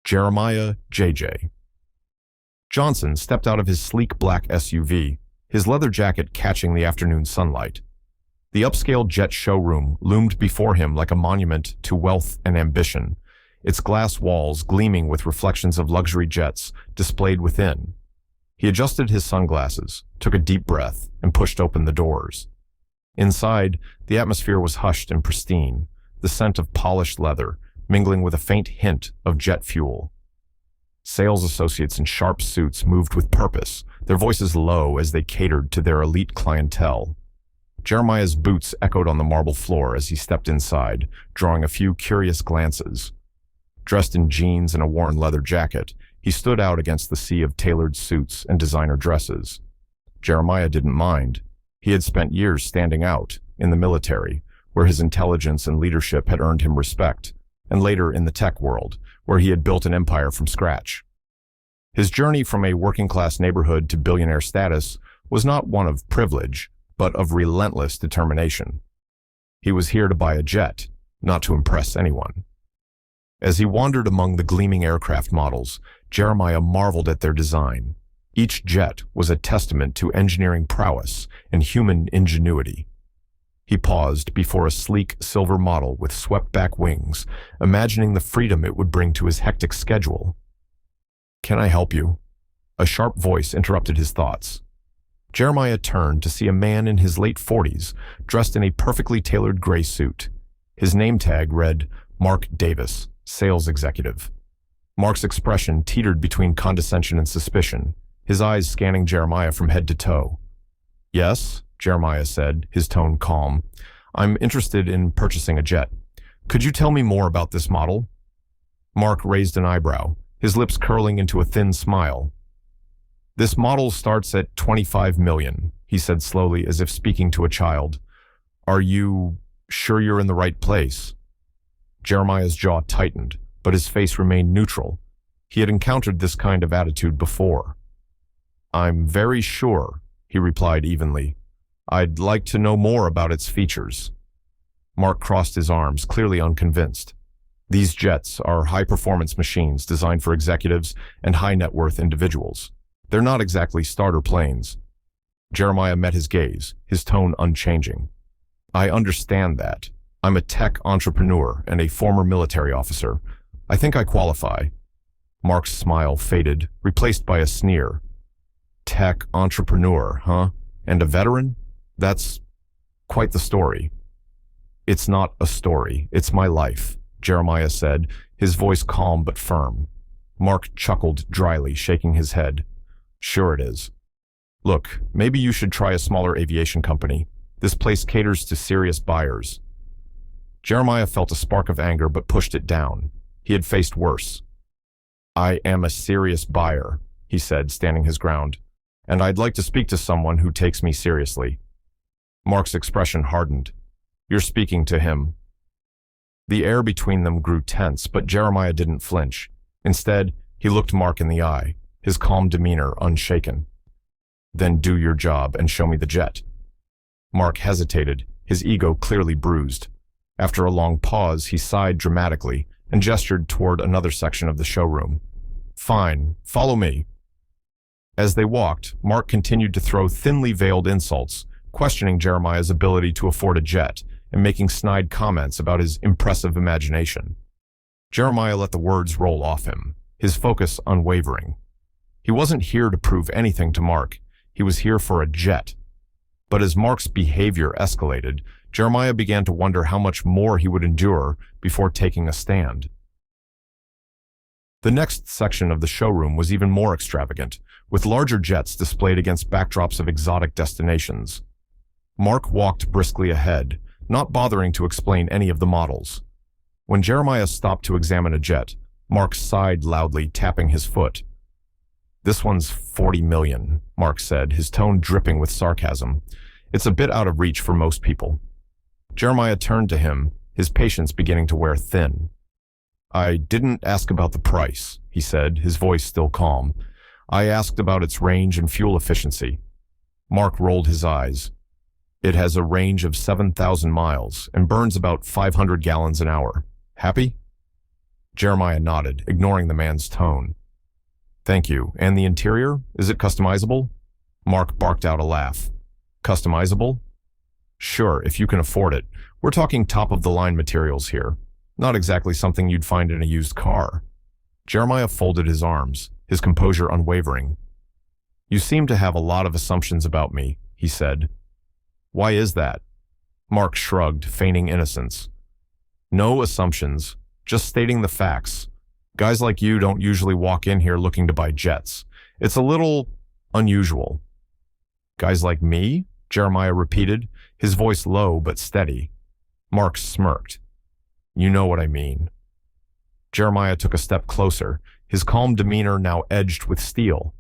Jeremiah J.J. Johnson stepped out of his sleek black SUV, his leather jacket catching the afternoon sunlight. The upscale jet showroom loomed before him like a monument to wealth and ambition, its glass walls gleaming with reflections of luxury jets displayed within. He adjusted his sunglasses, took a deep breath, and pushed open the doors. Inside, the atmosphere was hushed and pristine, the scent of polished leather mingling with a faint hint of jet fuel. Sales associates in sharp suits moved with purpose, their voices low as they catered to their elite clientele. Jeremiah's boots echoed on the marble floor as he stepped inside, drawing a few curious glances. Dressed in jeans and a worn leather jacket, he stood out against the sea of tailored suits and designer dresses. Jeremiah didn't mind. He had spent years standing out, in the military, where his intelligence and leadership had earned him respect, and later in the tech world, where he had built an empire from scratch. His journey from a working-class neighborhood to billionaire status was not one of privilege, but of relentless determination. He was here to buy a jet, not to impress anyone. As he wandered among the gleaming aircraft models, Jeremiah marveled at their design. Each jet was a testament to engineering prowess and human ingenuity. He paused before a sleek silver model with swept-back wings, imagining the freedom it would bring to his hectic schedule. "Can I help you?" A sharp voice interrupted his thoughts. Jeremiah turned to see a man in his late 40s, dressed in a perfectly tailored gray suit. His name tag read, Mark Davis, sales executive. Mark's expression teetered between condescension and suspicion, his eyes scanning Jeremiah from head to toe. "Yes," Jeremiah said, his tone calm. "I'm interested in purchasing a jet. Could you tell me more about this model?" Mark raised an eyebrow, his lips curling into a thin smile. "This model starts at $25 million, he said slowly as if speaking to a child. "Are you sure you're in the right place?" Jeremiah's jaw tightened, but his face remained neutral. He had encountered this kind of attitude before. "I'm very sure," he replied evenly. "I'd like to know more about its features." Mark crossed his arms, clearly unconvinced. These jets are high-performance machines designed for executives and high-net-worth individuals. They're not exactly starter planes. Jeremiah met his gaze, his tone unchanging. "I understand that. I'm a tech entrepreneur and a former military officer. I think I qualify." Mark's smile faded, replaced by a sneer. "Tech entrepreneur, huh? And a veteran? That's quite the story." "It's not a story, it's my life," Jeremiah said, his voice calm but firm. Mark chuckled dryly, shaking his head. "Sure it is. Look, maybe you should try a smaller aviation company. This place caters to serious buyers." Jeremiah felt a spark of anger but pushed it down. He had faced worse. "I am a serious buyer," he said, standing his ground, "and I'd like to speak to someone who takes me seriously." Mark's expression hardened. "You're speaking to him." The air between them grew tense, but Jeremiah didn't flinch. Instead, he looked Mark in the eye, his calm demeanor unshaken. "Then do your job and show me the jet." Mark hesitated, his ego clearly bruised. After a long pause, he sighed dramatically and gestured toward another section of the showroom. "Fine, follow me." As they walked, Mark continued to throw thinly veiled insults, questioning Jeremiah's ability to afford a jet and making snide comments about his impressive imagination. Jeremiah let the words roll off him, his focus unwavering. He wasn't here to prove anything to Mark. He was here for a jet. But as Mark's behavior escalated, Jeremiah began to wonder how much more he would endure before taking a stand. The next section of the showroom was even more extravagant, with larger jets displayed against backdrops of exotic destinations. Mark walked briskly ahead, not bothering to explain any of the models. When Jeremiah stopped to examine a jet, Mark sighed loudly, tapping his foot. "This one's 40 million, Mark said, his tone dripping with sarcasm. "It's a bit out of reach for most people." Jeremiah turned to him, his patience beginning to wear thin. "I didn't ask about the price," he said, his voice still calm. "I asked about its range and fuel efficiency." Mark rolled his eyes. "It has a range of 7,000 miles and burns about 500 gallons an hour. Happy?" Jeremiah nodded, ignoring the man's tone. Thank you. And the interior? Is it customizable? Mark barked out a laugh. Customizable? Sure, if you can afford it. We're talking top-of-the-line materials here. Not exactly something you'd find in a used car. Jeremiah folded his arms, his composure unwavering. You seem to have a lot of assumptions about me, he said. Why is that? Mark shrugged, feigning innocence. No assumptions, just stating the facts. Guys like you don't usually walk in here looking to buy jets. It's a little unusual. Guys like me? Jeremiah repeated, his voice low but steady. Mark smirked. You know what I mean. Jeremiah took a step closer, his calm demeanor now edged with steel.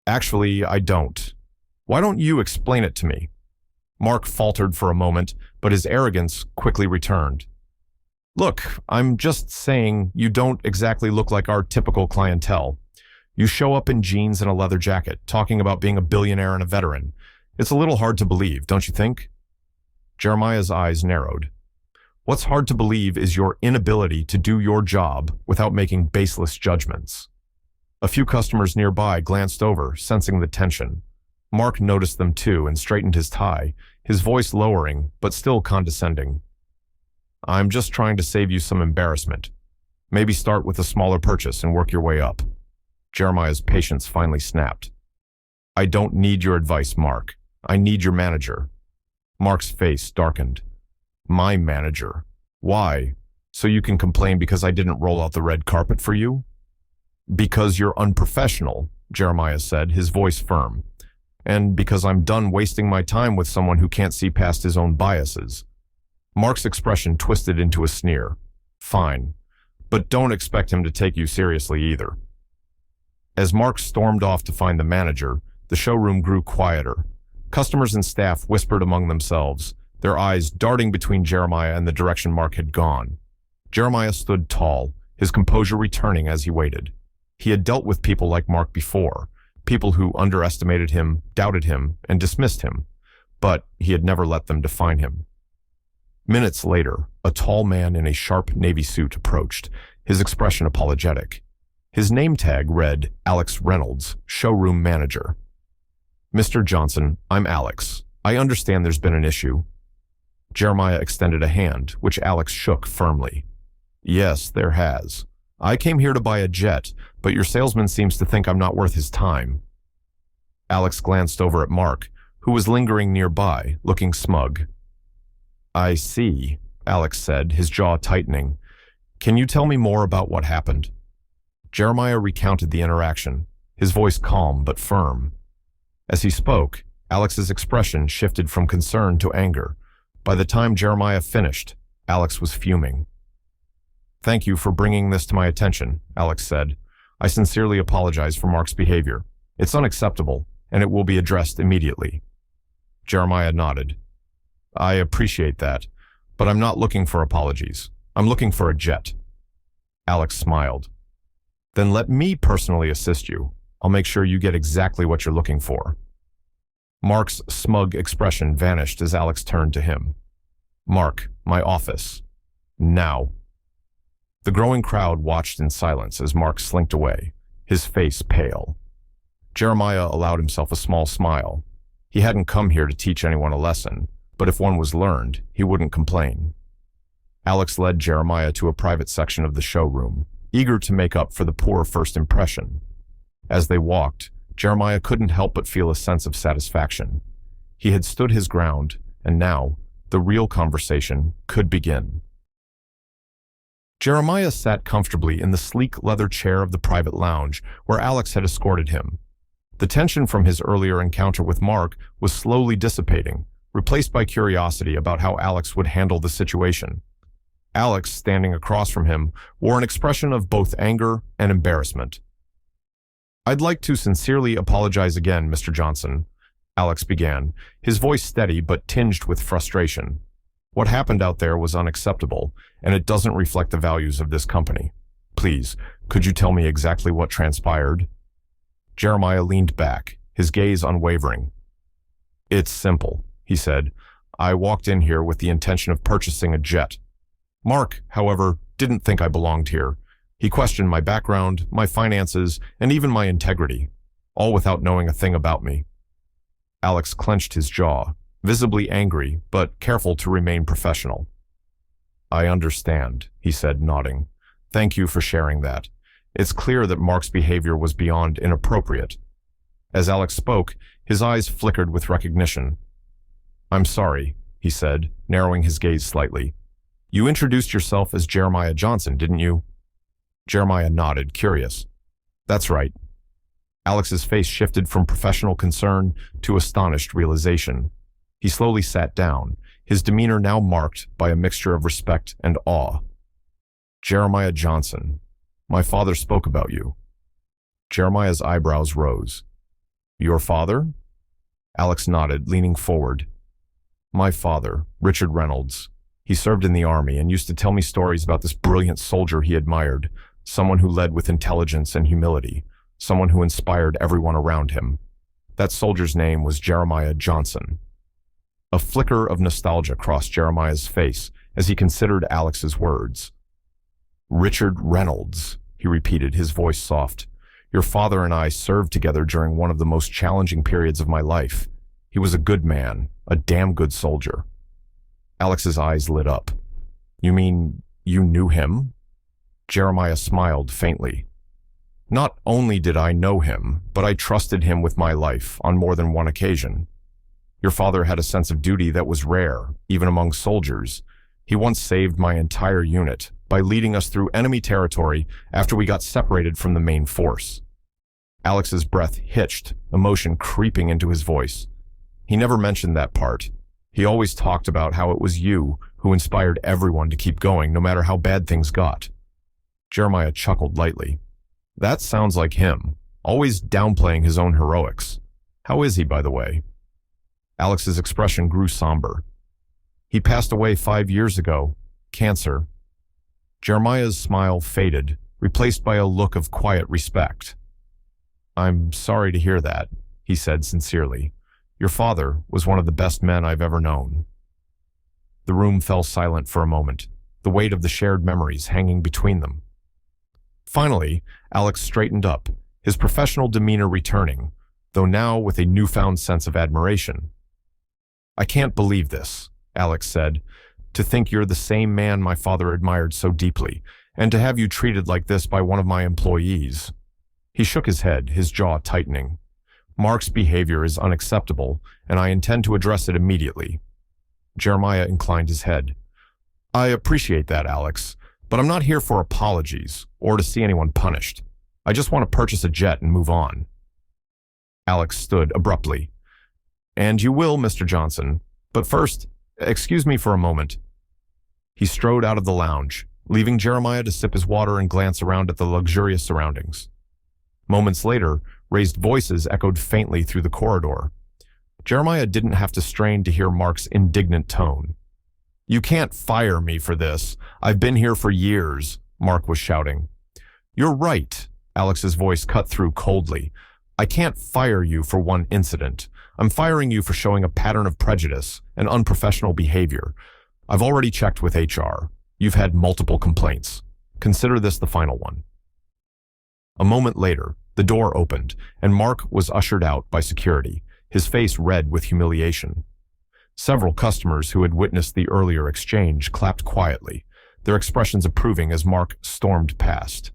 Actually, I don't. Why don't you explain it to me? Mark faltered for a moment, but his arrogance quickly returned. Look, I'm just saying you don't exactly look like our typical clientele. You show up in jeans and a leather jacket, talking about being a billionaire and a veteran. It's a little hard to believe, don't you think? Jeremiah's eyes narrowed. What's hard to believe is your inability to do your job without making baseless judgments. A few customers nearby glanced over, sensing the tension. Mark noticed them too and straightened his tie, his voice lowering, but still condescending. I'm just trying to save you some embarrassment. Maybe start with a smaller purchase and work your way up. Jeremiah's patience finally snapped. I don't need your advice, Mark. I need your manager. Mark's face darkened. My manager. Why? So you can complain because I didn't roll out the red carpet for you? Because you're unprofessional, Jeremiah said, his voice firm. And because I'm done wasting my time with someone who can't see past his own biases. Mark's expression twisted into a sneer. Fine. But don't expect him to take you seriously either. As Mark stormed off to find the manager, the showroom grew quieter. Customers and staff whispered among themselves, their eyes darting between Jeremiah and the direction Mark had gone. Jeremiah stood tall, his composure returning as he waited. He had dealt with people like Mark before, people who underestimated him, doubted him, and dismissed him, but he had never let them define him. Minutes later, a tall man in a sharp navy suit approached, his expression apologetic. His name tag read Alex Reynolds, showroom manager. Mr. Johnson, I'm Alex. I understand there's been an issue. Jeremiah extended a hand, which Alex shook firmly. Yes, there has. I came here to buy a jet, but your salesman seems to think I'm not worth his time. Alex glanced over at Mark, who was lingering nearby, looking smug. I see, Alex said, his jaw tightening. Can you tell me more about what happened? Jeremiah recounted the interaction, his voice calm but firm. As he spoke, Alex's expression shifted from concern to anger. By the time Jeremiah finished, Alex was fuming. Thank you for bringing this to my attention, Alex said. I sincerely apologize for Mark's behavior. It's unacceptable, and it will be addressed immediately. Jeremiah nodded. I appreciate that, but I'm not looking for apologies. I'm looking for a jet. Alex smiled. Then let me personally assist you. I'll make sure you get exactly what you're looking for. Mark's smug expression vanished as Alex turned to him. Mark, my office. Now. The growing crowd watched in silence as Mark slinked away, his face pale. Jeremiah allowed himself a small smile. He hadn't come here to teach anyone a lesson, but if one was learned, he wouldn't complain. Alex led Jeremiah to a private section of the showroom, eager to make up for the poor first impression. As they walked, Jeremiah couldn't help but feel a sense of satisfaction. He had stood his ground, and now, the real conversation could begin. Jeremiah sat comfortably in the sleek leather chair of the private lounge where Alex had escorted him. The tension from his earlier encounter with Mark was slowly dissipating, replaced by curiosity about how Alex would handle the situation. Alex, standing across from him, wore an expression of both anger and embarrassment. I'd like to sincerely apologize again, Mr. Johnson, Alex began, his voice steady but tinged with frustration. What happened out there was unacceptable, and it doesn't reflect the values of this company. Please, could you tell me exactly what transpired? Jeremiah leaned back, his gaze unwavering. It's simple, he said. I walked in here with the intention of purchasing a jet. Mark, however, didn't think I belonged here. He questioned my background, my finances, and even my integrity, all without knowing a thing about me. Alex clenched his jaw, visibly angry, but careful to remain professional. I understand, he said, nodding. Thank you for sharing that. It's clear that Mark's behavior was beyond inappropriate. As Alex spoke, his eyes flickered with recognition. I'm sorry, he said, narrowing his gaze slightly. You introduced yourself as Jeremiah Johnson, didn't you? Jeremiah nodded, curious. That's right. Alex's face shifted from professional concern to astonished realization. He slowly sat down, his demeanor now marked by a mixture of respect and awe. Jeremiah Johnson, my father spoke about you. Jeremiah's eyebrows rose. Your father? Alex nodded, leaning forward. My father, Richard Reynolds. He served in the army and used to tell me stories about this brilliant soldier he admired, someone who led with intelligence and humility, someone who inspired everyone around him. That soldier's name was Jeremiah Johnson. A flicker of nostalgia crossed Jeremiah's face as he considered Alex's words. Richard Reynolds, he repeated, his voice soft. Your father and I served together during one of the most challenging periods of my life. He was a good man, a damn good soldier. Alex's eyes lit up. You mean you knew him? Jeremiah smiled faintly. Not only did I know him, but I trusted him with my life on more than one occasion. Your father had a sense of duty that was rare, even among soldiers. He once saved my entire unit by leading us through enemy territory after we got separated from the main force. Alex's breath hitched, emotion creeping into his voice. He never mentioned that part. He always talked about how it was you who inspired everyone to keep going no matter how bad things got. Jeremiah chuckled lightly. That sounds like him, always downplaying his own heroics. How is he, by the way? Alex's expression grew somber. He passed away 5 years ago. Cancer. Jeremiah's smile faded, replaced by a look of quiet respect. I'm sorry to hear that, he said sincerely. Your father was one of the best men I've ever known. The room fell silent for a moment, the weight of the shared memories hanging between them. Finally, Alex straightened up, his professional demeanor returning, though now with a newfound sense of admiration. I can't believe this, Alex said. To think you're the same man my father admired so deeply, and to have you treated like this by one of my employees. He shook his head, his jaw tightening. Mark's behavior is unacceptable, and I intend to address it immediately. Jeremiah inclined his head. I appreciate that, Alex, but I'm not here for apologies or to see anyone punished. I just want to purchase a jet and move on. Alex stood abruptly. And you will, Mr. Johnson, but first, excuse me for a moment. He strode out of the lounge, leaving Jeremiah to sip his water and glance around at the luxurious surroundings. Moments later, raised voices echoed faintly through the corridor. Jeremiah didn't have to strain to hear Mark's indignant tone. You can't fire me for this. I've been here for years, Mark was shouting. You're right, Alex's voice cut through coldly. I can't fire you for one incident. I'm firing you for showing a pattern of prejudice and unprofessional behavior. I've already checked with HR. You've had multiple complaints. Consider this the final one. A moment later, the door opened, and Mark was ushered out by security, his face red with humiliation. Several customers who had witnessed the earlier exchange clapped quietly, their expressions approving as Mark stormed past.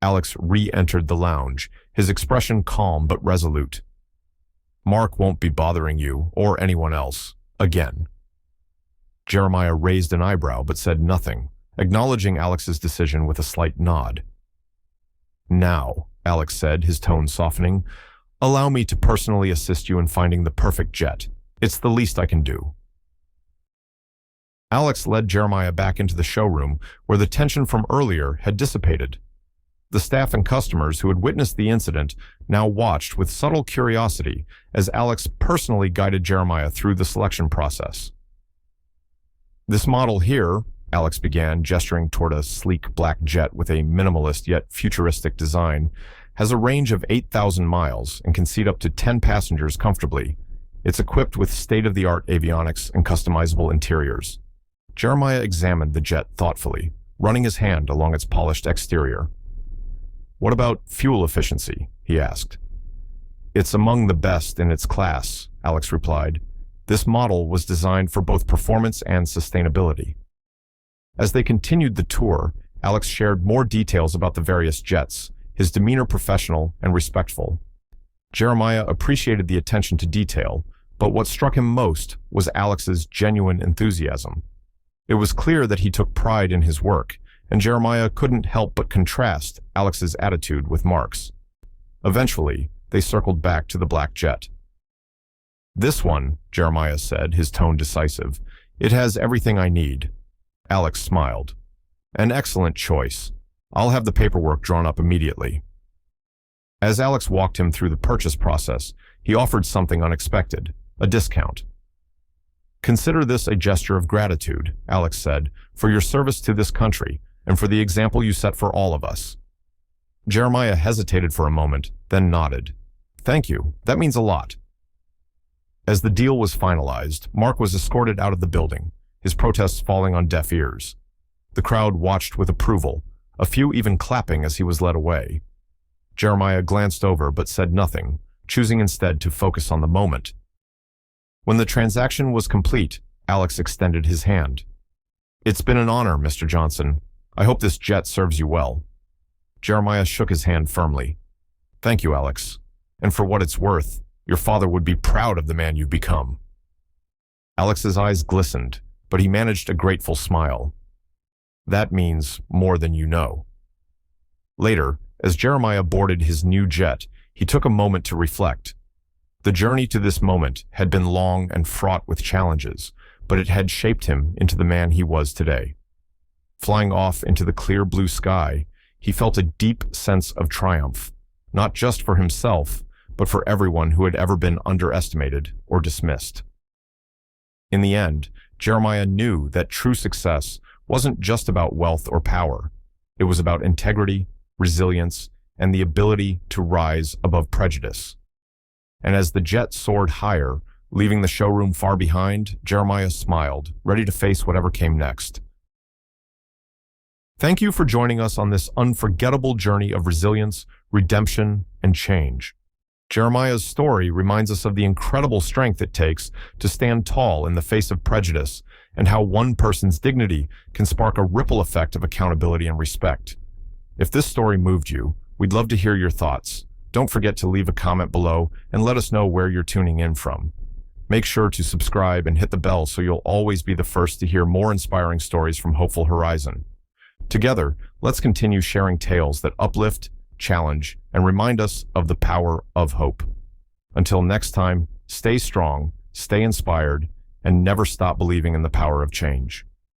Alex re-entered the lounge, his expression calm but resolute. Mark won't be bothering you, or anyone else, again. Jeremiah raised an eyebrow but said nothing, acknowledging Alex's decision with a slight nod. Now, Alex said, his tone softening, allow me to personally assist you in finding the perfect jet. It's the least I can do. Alex led Jeremiah back into the showroom where the tension from earlier had dissipated. The staff and customers who had witnessed the incident now watched with subtle curiosity as Alex personally guided Jeremiah through the selection process. This model here, Alex began, gesturing toward a sleek black jet with a minimalist yet futuristic design, has a range of 8,000 miles and can seat up to 10 passengers comfortably. It's equipped with state-of-the-art avionics and customizable interiors. Jeremiah examined the jet thoughtfully, running his hand along its polished exterior. "What about fuel efficiency?" he asked. "It's among the best in its class," Alex replied. "This model was designed for both performance and sustainability." As they continued the tour, Alex shared more details about the various jets, his demeanor professional and respectful. Jeremiah appreciated the attention to detail, but what struck him most was Alex's genuine enthusiasm. It was clear that he took pride in his work, and Jeremiah couldn't help but contrast Alex's attitude with Mark's. Eventually, they circled back to the black jet. "This one," Jeremiah said, his tone decisive. "It has everything I need." Alex smiled. "An excellent choice. I'll have the paperwork drawn up immediately." As Alex walked him through the purchase process, he offered something unexpected, a discount. "Consider this a gesture of gratitude," Alex said, "for your service to this country and for the example you set for all of us." Jeremiah hesitated for a moment, then nodded. "Thank you, that means a lot." As the deal was finalized, Mark was escorted out of the building, his protests falling on deaf ears. The crowd watched with approval, a few even clapping as he was led away. Jeremiah glanced over but said nothing, choosing instead to focus on the moment. When the transaction was complete, Alex extended his hand. "It's been an honor, Mr. Johnson. I hope this jet serves you well." Jeremiah shook his hand firmly. "Thank you, Alex. And for what it's worth, your father would be proud of the man you've become." Alex's eyes glistened, but he managed a grateful smile. "That means more than you know." Later, as Jeremiah boarded his new jet, he took a moment to reflect. The journey to this moment had been long and fraught with challenges, but it had shaped him into the man he was today. Flying off into the clear blue sky, he felt a deep sense of triumph, not just for himself, but for everyone who had ever been underestimated or dismissed. In the end, Jeremiah knew that true success wasn't just about wealth or power. It was about integrity, resilience, and the ability to rise above prejudice. And as the jet soared higher, leaving the showroom far behind, Jeremiah smiled, ready to face whatever came next. Thank you for joining us on this unforgettable journey of resilience, redemption, and change. Jeremiah's story reminds us of the incredible strength it takes to stand tall in the face of prejudice and how one person's dignity can spark a ripple effect of accountability and respect. If this story moved you, we'd love to hear your thoughts. Don't forget to leave a comment below and let us know where you're tuning in from. Make sure to subscribe and hit the bell so you'll always be the first to hear more inspiring stories from Hopeful Horizon. Together, let's continue sharing tales that uplift, challenge, and remind us of the power of hope. Until next time, stay strong, stay inspired, and never stop believing in the power of change.